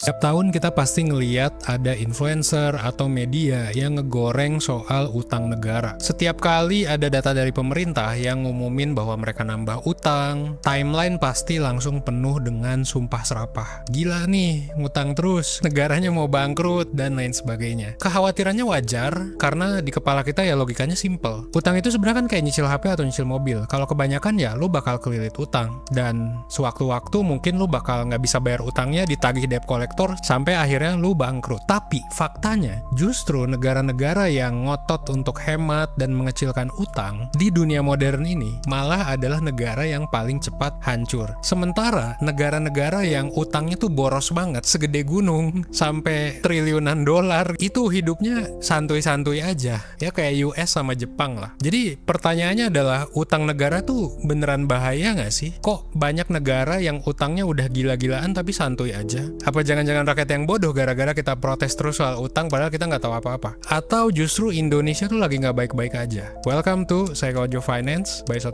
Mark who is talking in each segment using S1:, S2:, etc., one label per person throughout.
S1: Setiap tahun kita pasti ngeliat ada influencer atau media yang ngegoreng soal utang negara. Setiap kali ada data dari pemerintah yang ngumumin bahwa mereka nambah utang, timeline pasti langsung penuh dengan sumpah serapah. Gila nih, ngutang terus, negaranya mau bangkrut, dan lain sebagainya. Kekhawatirannya wajar, karena di kepala kita ya logikanya simple. Utang itu sebenarnya kan kayak nyicil HP atau nyicil mobil. Kalau kebanyakan ya lu bakal kelilit utang. Dan sewaktu-waktu mungkin lu bakal nggak bisa bayar utangnya, ditagih debt collector, sampai akhirnya lu bangkrut. Tapi faktanya justru negara-negara yang ngotot untuk hemat dan mengecilkan utang di dunia modern ini malah adalah negara yang paling cepat hancur. Sementara negara-negara yang utangnya tuh boros banget, segede gunung sampai triliunan dolar, itu hidupnya santuy-santuy aja. Ya kayak US sama Jepang lah. Jadi pertanyaannya adalah, utang negara tuh beneran bahaya nggak sih? Kok banyak negara yang utangnya udah gila-gilaan tapi santuy aja? Apa jangan-jangan rakyat yang bodoh gara-gara kita protes terus soal utang padahal kita nggak tahu apa-apa? Atau justru Indonesia tuh lagi nggak baik-baik aja? Welcome to Psychology of Finance by 1%.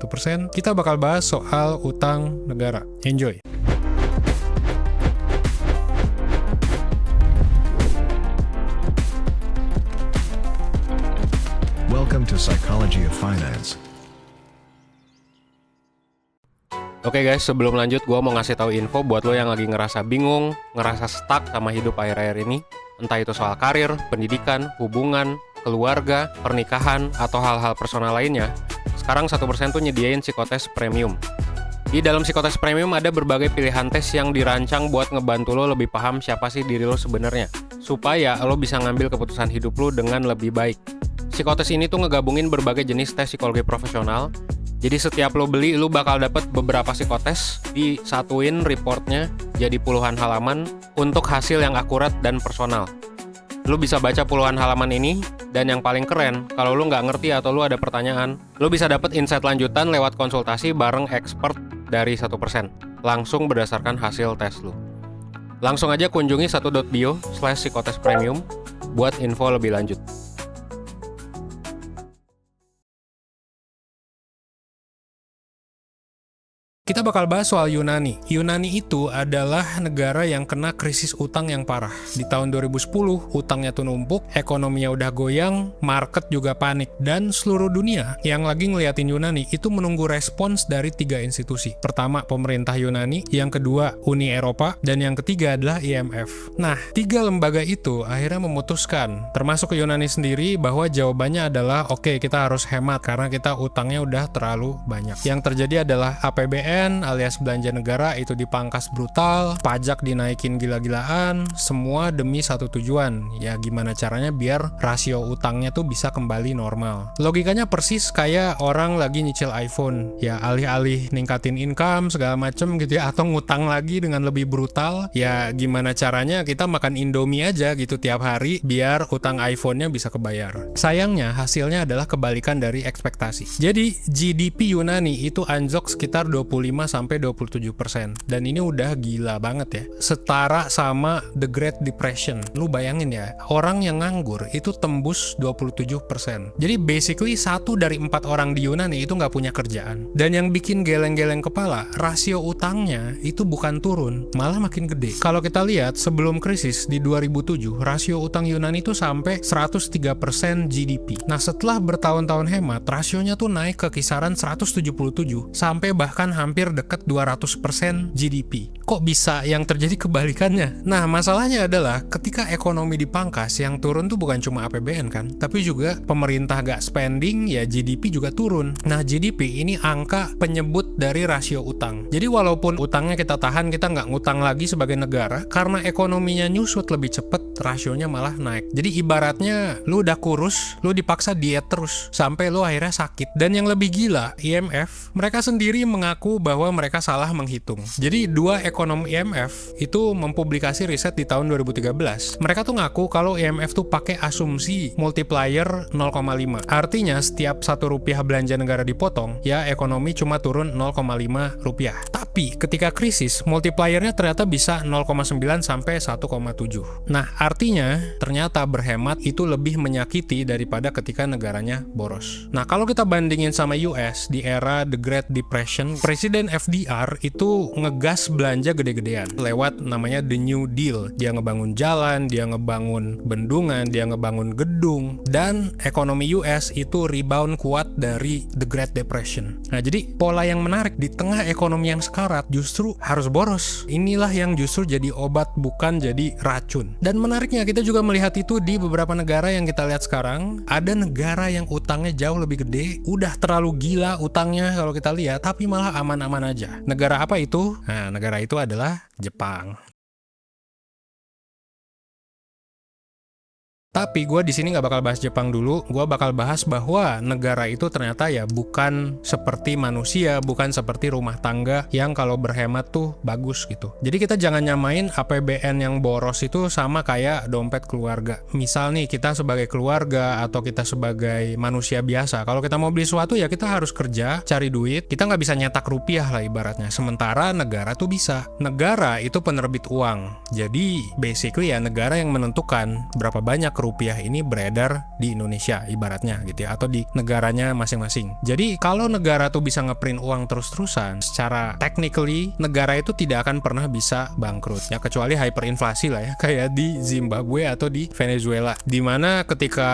S1: Kita bakal bahas soal utang negara. Enjoy!
S2: Welcome to Psychology of Finance.
S3: Oke guys, sebelum lanjut gue mau ngasih tahu info buat lo yang lagi ngerasa bingung, ngerasa stuck sama hidup akhir-akhir ini. Entah itu soal karir, pendidikan, hubungan, keluarga, pernikahan, atau hal-hal personal lainnya. Sekarang 1% tuh nyediain psikotes premium. Di dalam psikotes premium ada berbagai pilihan tes yang dirancang buat ngebantu lo lebih paham siapa sih diri lo sebenarnya, supaya lo bisa ngambil keputusan hidup lo dengan lebih baik. Psikotes ini tuh ngegabungin berbagai jenis tes psikologi profesional. Jadi setiap lo beli, lo bakal dapet beberapa psikotes, disatuin reportnya jadi puluhan halaman untuk hasil yang akurat dan personal. Lo bisa baca puluhan halaman ini, dan yang paling keren, kalau lo nggak ngerti atau lo ada pertanyaan, lo bisa dapet insight lanjutan lewat konsultasi bareng expert dari 1%, langsung berdasarkan hasil tes lo. Langsung aja kunjungi 1.bio/psikotes premium buat info lebih lanjut.
S1: Kita bakal bahas soal Yunani. Yunani itu adalah negara yang kena krisis utang yang parah. Di tahun 2010, utangnya tuh numpuk, ekonominya udah goyang, market juga panik, dan seluruh dunia yang lagi ngeliatin Yunani itu menunggu respons dari 3 institusi. Pertama, pemerintah Yunani, yang kedua, Uni Eropa, dan yang ketiga adalah IMF. Nah, 3 lembaga itu akhirnya memutuskan, termasuk ke Yunani sendiri, bahwa jawabannya adalah, oke, kita harus hemat karena kita utangnya udah terlalu banyak. Yang terjadi adalah APBN alias belanja negara itu dipangkas brutal, pajak dinaikin gila-gilaan, semua demi satu tujuan, ya gimana caranya biar rasio utangnya tuh bisa kembali normal. Logikanya persis kayak orang lagi nyicil iPhone, ya alih-alih ningkatin income segala macem gitu ya, atau ngutang lagi dengan lebih brutal, ya gimana caranya kita makan Indomie aja gitu tiap hari biar utang iPhone-nya bisa kebayar. Sayangnya hasilnya adalah kebalikan dari ekspektasi. Jadi GDP Yunani itu anjlok sekitar 25-27%. Dan ini udah gila banget ya. Setara sama The Great Depression. Lu bayangin ya, orang yang nganggur itu tembus 27%. Jadi basically 1 dari 4 orang di Yunani itu nggak punya kerjaan. Dan yang bikin geleng-geleng kepala, rasio utangnya itu bukan turun, malah makin gede. Kalau kita lihat sebelum krisis di 2007, rasio utang Yunani itu sampai 103% GDP. Nah setelah bertahun-tahun hemat, rasionya tuh naik ke kisaran 177 sampai bahkan hampir dekat 200% GDP. Kok bisa yang terjadi kebalikannya? Nah, masalahnya adalah ketika ekonomi dipangkas, yang turun tuh bukan cuma APBN kan, tapi juga pemerintah gak spending, ya GDP juga turun. Nah, GDP ini angka penyebut dari rasio utang. Jadi walaupun utangnya kita tahan, kita nggak ngutang lagi sebagai negara, karena ekonominya nyusut lebih cepet, rasionya malah naik. Jadi ibaratnya lu udah kurus, lu dipaksa diet terus, sampai lu akhirnya sakit. Dan yang lebih gila, IMF, mereka sendiri mengaku bahwa mereka salah menghitung. Jadi 2 ekonom IMF itu mempublikasi riset di tahun 2013. Mereka tuh ngaku kalau IMF tuh pakai asumsi multiplier 0,5. Artinya setiap 1 rupiah belanja negara dipotong, ya ekonomi cuma turun 0,5 rupiah. Tapi ketika krisis, multipliernya ternyata bisa 0,9 sampai 1,7. Nah, artinya ternyata berhemat itu lebih menyakiti daripada ketika negaranya boros. Nah, kalau kita bandingin sama US di era The Great Depression, Presiden Presiden FDR itu ngegas belanja gede-gedean lewat namanya The New Deal. Dia ngebangun jalan, dia ngebangun bendungan, dia ngebangun gedung, dan ekonomi US itu rebound kuat dari The Great Depression. Nah, jadi pola yang menarik di tengah ekonomi yang sekarat justru harus boros. Inilah yang justru jadi obat, bukan jadi racun. Dan menariknya kita juga melihat itu di beberapa negara yang kita lihat sekarang. Ada negara yang utangnya jauh lebih gede, udah terlalu gila utangnya kalau kita lihat, tapi malah aman-aman aja. Negara apa itu? Nah, negara itu adalah Jepang. Tapi gue di sini nggak bakal bahas Jepang dulu. Gue bakal bahas bahwa negara itu ternyata ya bukan seperti manusia, bukan seperti rumah tangga yang kalau berhemat tuh bagus gitu. Jadi kita jangan nyamain APBN yang boros itu sama kayak dompet keluarga. Misal nih kita sebagai keluarga atau kita sebagai manusia biasa, kalau kita mau beli sesuatu ya kita harus kerja, cari duit. Kita nggak bisa nyetak rupiah lah ibaratnya. Sementara negara tuh bisa. Negara itu penerbit uang. Jadi basically ya negara yang menentukan berapa banyak rupiah ini beredar di Indonesia ibaratnya gitu ya, atau di negaranya masing-masing. Jadi kalau negara tuh bisa ngeprint uang terus-terusan, secara technically negara itu tidak akan pernah bisa bangkrut ya, kecuali hyperinflasi lah ya, kayak di Zimbabwe atau di Venezuela, dimana ketika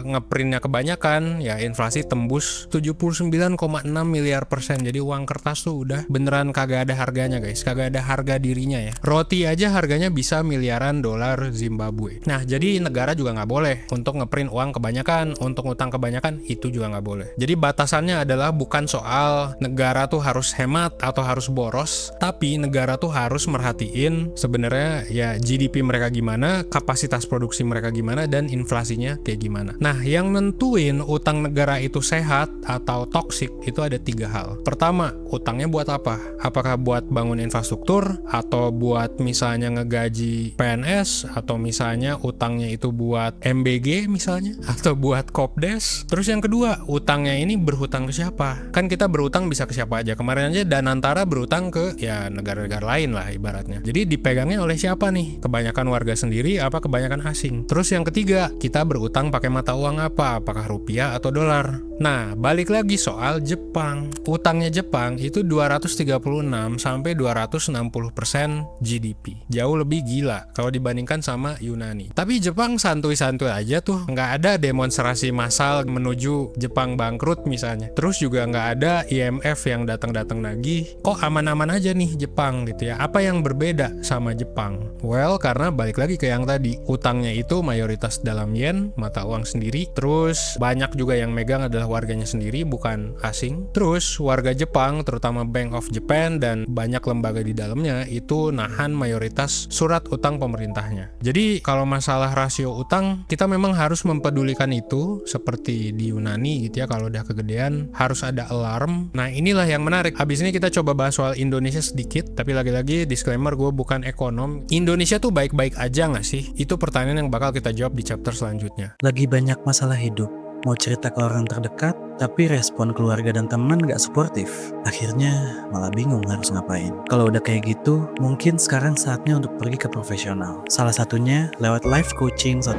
S1: ngeprintnya kebanyakan ya inflasi tembus 79,6 miliar %. Jadi uang kertas tuh udah beneran kagak ada harganya guys, kagak ada harga dirinya ya. Roti aja harganya bisa miliaran dolar Zimbabwe. Nah, jadi negara juga nggak boleh untuk ngeprint uang kebanyakan, untuk utang kebanyakan, itu juga nggak boleh. Jadi batasannya adalah bukan soal negara tuh harus hemat atau harus boros, tapi negara tuh harus merhatiin sebenarnya ya GDP mereka gimana, kapasitas produksi mereka gimana, dan inflasinya kayak gimana. Nah, yang nentuin utang negara itu sehat atau toksik itu ada 3 hal. Pertama, utangnya buat apa? Apakah buat bangun infrastruktur, atau buat misalnya ngegaji PNS, atau misalnya utangnya itu buat MBG misalnya, atau buat Kopdes. Terus yang kedua, utangnya ini berhutang ke siapa? Kan kita berhutang bisa ke siapa aja. Kemarin aja Danantara berhutang ke ya negara-negara lain lah ibaratnya. Jadi dipegangnya oleh siapa nih? Kebanyakan warga sendiri apa kebanyakan asing? Terus yang ketiga, kita berutang pakai mata uang apa? Apakah rupiah atau dolar? Nah, balik lagi soal Jepang. Utangnya Jepang itu 236 sampai 260% GDP. Jauh lebih gila kalau dibandingkan sama Yunani. Tapi Jepang santuy-santuy aja tuh, nggak ada demonstrasi massal menuju Jepang bangkrut misalnya. Terus juga nggak ada IMF yang datang-datang lagi. Kok aman-aman aja nih Jepang gitu ya? Apa yang berbeda sama Jepang? Well, karena balik lagi ke yang tadi, utangnya itu mayoritas dalam yen, mata uang sendiri. Terus banyak juga yang megang adalah warganya sendiri, bukan asing. Terus warga Jepang, terutama Bank of Japan dan banyak lembaga di dalamnya itu nahan mayoritas surat utang pemerintahnya. Jadi kalau masalah rasio utang, kita memang harus mempedulikan itu, seperti di Yunani gitu ya, kalau udah kegedean harus ada alarm. Nah, inilah yang menarik. Habis ini kita coba bahas soal Indonesia sedikit, tapi lagi-lagi disclaimer, gue bukan ekonom. Indonesia tuh baik-baik aja nggak sih? Itu pertanyaan yang bakal kita jawab di chapter selanjutnya.
S4: Lagi banyak masalah hidup, mau cerita ke orang terdekat, tapi respon keluarga dan teman gak suportif. Akhirnya malah bingung harus ngapain. Kalau udah kayak gitu, mungkin sekarang saatnya untuk pergi ke profesional. Salah satunya lewat life coaching 1%.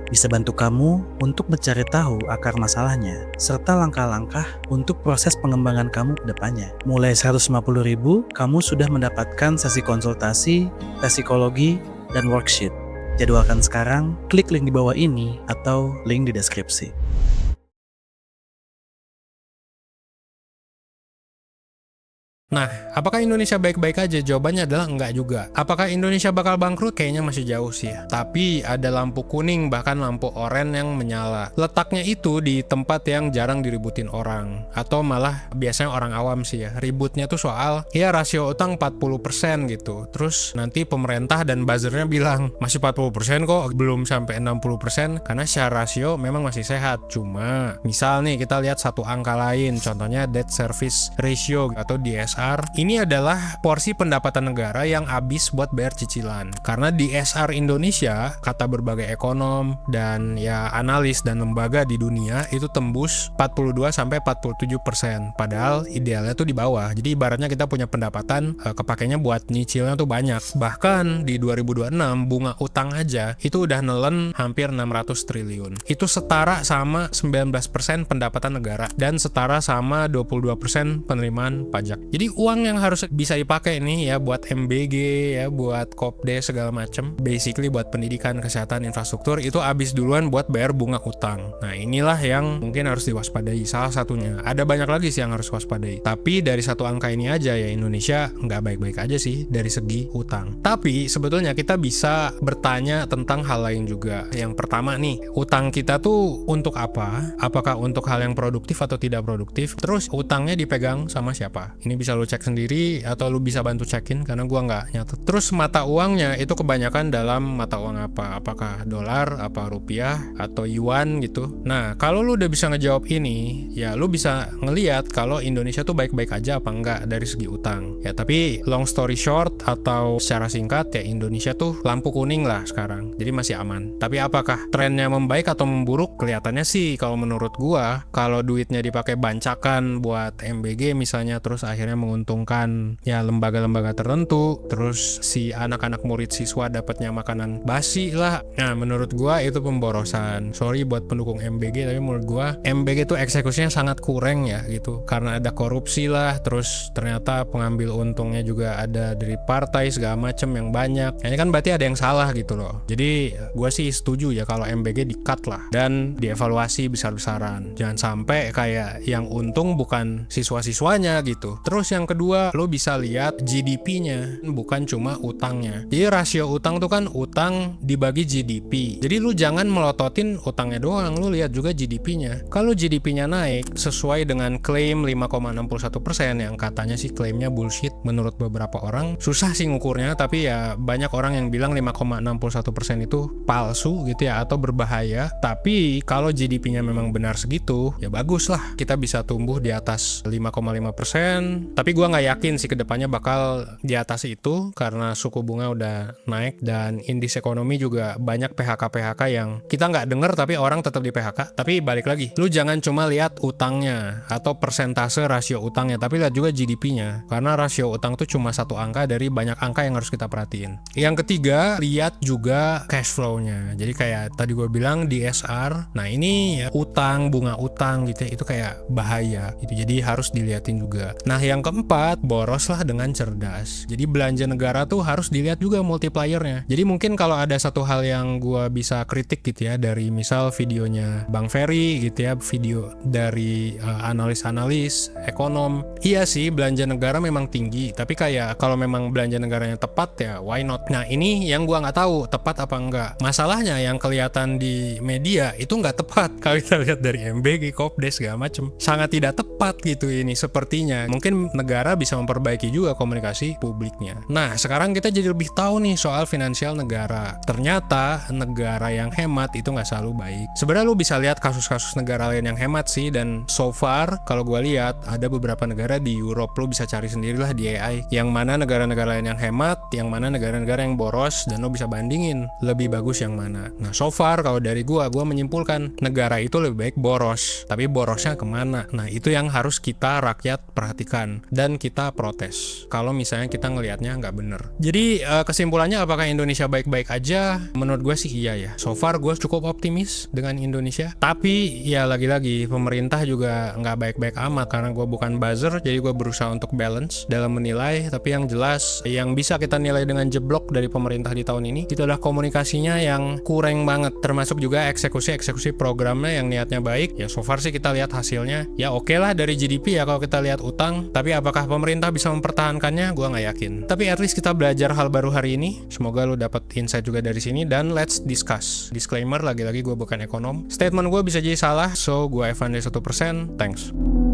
S4: Bisa bantu kamu untuk mencari tahu akar masalahnya, serta langkah-langkah untuk proses pengembangan kamu ke depannya. Mulai 150.000, kamu sudah mendapatkan sesi konsultasi, tes psikologi, dan worksheet. Jadwalkan sekarang, klik link di bawah ini atau link di deskripsi.
S1: Nah, apakah Indonesia baik-baik aja? Jawabannya adalah enggak juga. Apakah Indonesia bakal bangkrut? Kayaknya masih jauh sih ya. Tapi ada lampu kuning, bahkan lampu oranye yang menyala. Letaknya itu di tempat yang jarang diributin orang. Atau malah biasanya orang awam sih ya. Ributnya tuh soal, ya rasio utang 40% gitu. Terus nanti pemerintah dan buzzernya bilang, masih 40% kok, belum sampai 60%. Karena share rasio memang masih sehat. Cuma, misal nih kita lihat satu angka lain. Contohnya debt service ratio atau DSR. Ini adalah porsi pendapatan negara yang habis buat bayar cicilan. Karena DSR Indonesia, kata berbagai ekonom dan ya analis dan lembaga di dunia, itu tembus 42-47%. Padahal idealnya tuh di bawah. Jadi ibaratnya kita punya pendapatan, kepakainya buat nyicilnya tuh banyak. Bahkan di 2026 bunga utang aja itu udah nelen hampir 600 triliun. Itu setara sama 19% pendapatan negara dan setara sama 22% penerimaan pajak. Jadi uang yang harus bisa dipakai nih ya buat MBG ya, buat Kopdes segala macem, basically buat pendidikan, kesehatan, infrastruktur, itu habis duluan buat bayar bunga utang. Nah inilah yang mungkin harus diwaspadai, salah satunya. Ada banyak lagi sih yang harus waspadai, tapi dari satu angka ini aja ya, Indonesia nggak baik-baik aja sih dari segi utang. Tapi sebetulnya kita bisa bertanya tentang hal lain juga. Yang pertama nih, utang kita tuh untuk apa? Apakah untuk hal yang produktif atau tidak produktif? Terus utangnya dipegang sama siapa? Ini bisa lu cek sendiri atau lu bisa bantu cekin karena gua nggak nyatet. Terus mata uangnya itu kebanyakan dalam mata uang apa? Apakah dolar, apa rupiah, atau yuan gitu. Nah kalau lu udah bisa ngejawab ini, ya lu bisa ngeliat kalau Indonesia tuh baik-baik aja apa enggak dari segi utang. Ya tapi long story short atau secara singkat ya, Indonesia tuh lampu kuning lah sekarang. Jadi masih aman. Tapi apakah trennya membaik atau memburuk? Kelihatannya sih kalau menurut gua, kalau duitnya dipakai bancakan buat MBG misalnya, terus akhirnya menguntungkan ya lembaga-lembaga tertentu, terus si anak-anak murid siswa dapatnya makanan basi lah. Nah menurut gua itu pemborosan. Sorry buat pendukung MBG, tapi menurut gua MBG tuh eksekusinya sangat kurang ya gitu, karena ada korupsi lah, terus ternyata pengambil untungnya juga ada dari partai segala macem yang banyak. Ini kan berarti ada yang salah gitu loh. Jadi gua sih setuju ya kalau MBG di-cut lah dan dievaluasi besar-besaran. Jangan sampai kayak yang untung bukan siswa-siswanya gitu. Terus yang kedua, lo bisa lihat GDP-nya, bukan cuma utangnya. Jadi rasio utang tuh kan utang dibagi GDP. Jadi lu jangan melototin utangnya doang, lu lihat juga GDP-nya. Kalau GDP-nya naik sesuai dengan klaim 5,61% yang katanya sih klaimnya bullshit menurut beberapa orang. Susah sih ngukurnya, tapi ya banyak orang yang bilang 5,61% itu palsu gitu ya, atau berbahaya. Tapi kalau GDP-nya memang benar segitu, ya bagus lah, kita bisa tumbuh di atas 5,5%. Tapi gua nggak yakin sih kedepannya bakal di atas itu, karena suku bunga udah naik dan indeks ekonomi juga banyak PHK yang kita nggak denger tapi orang tetap di PHK. Tapi balik lagi, lu jangan cuma lihat utangnya atau persentase rasio utangnya, tapi lihat juga GDP-nya, karena rasio utang tuh cuma satu angka dari banyak angka yang harus kita perhatiin. Yang ketiga, lihat juga cash flow-nya. Jadi kayak tadi gue bilang DSR, nah ini ya, utang, bunga utang gitu ya, itu kayak bahaya gitu, jadi harus dilihatin juga. Nah yang keempat, boroslah dengan cerdas. Jadi belanja negara tuh harus dilihat juga multiplier-nya. Jadi mungkin kalau ada satu hal yang gue bisa kritik gitu ya, dari misal videonya Bang Ferry gitu ya, video dari analis-analis ekonom, iya sih belanja negara memang tinggi, tapi kayak kalau memang belanja negaranya tepat ya why not. Nah ini yang gue nggak tahu tepat apa enggak. Masalahnya yang kelihatan di media itu nggak tepat. Kalau kita lihat dari MBG, Kopdes segala macem, sangat tidak tepat gitu ini sepertinya. Mungkin negara bisa memperbaiki juga komunikasi publiknya. Nah sekarang kita jadi lebih tahu nih soal finansial negara. Ternyata negara yang hemat itu nggak selalu baik. Sebenarnya lu bisa lihat kasus-kasus negara lain yang hemat sih, dan so far kalau gue lihat ada beberapa negara di Europe, lu bisa cari sendirilah di AI yang mana negara-negara lain yang hemat, yang mana negara-negara yang boros, dan lu bisa bandingin lebih bagus yang mana. Nah so far kalau dari gue menyimpulkan negara itu lebih baik boros, tapi borosnya kemana? Nah itu yang harus kita rakyat perhatikan dan kita protes kalau misalnya kita ngelihatnya nggak bener. Jadi kesimpulannya, apakah Indonesia baik-baik aja? Menurut gue sih iya ya. So far gue cukup optimis dengan Indonesia. Tapi ya lagi-lagi pemerintah juga nggak baik-baik amat, karena gue bukan buzzer, jadi gue berusaha untuk balance dalam menilai. Tapi yang jelas yang bisa kita nilai dengan jeblok dari pemerintah di tahun ini itu adalah komunikasinya yang kurang banget, termasuk juga eksekusi programnya yang niatnya baik. Ya so far sih kita lihat hasilnya ya oke lah dari GDP ya kalau kita lihat utang. Tapi apakah pemerintah bisa mempertahankannya? Gue nggak yakin. Tapi at least kita belajar hal baru hari ini. Semoga lu dapat insight juga dari sini, dan let's discuss. Disclaimer, lagi-lagi gue bukan ekonom. Statement gue bisa jadi salah, so gue Evan dari 1%. Thanks.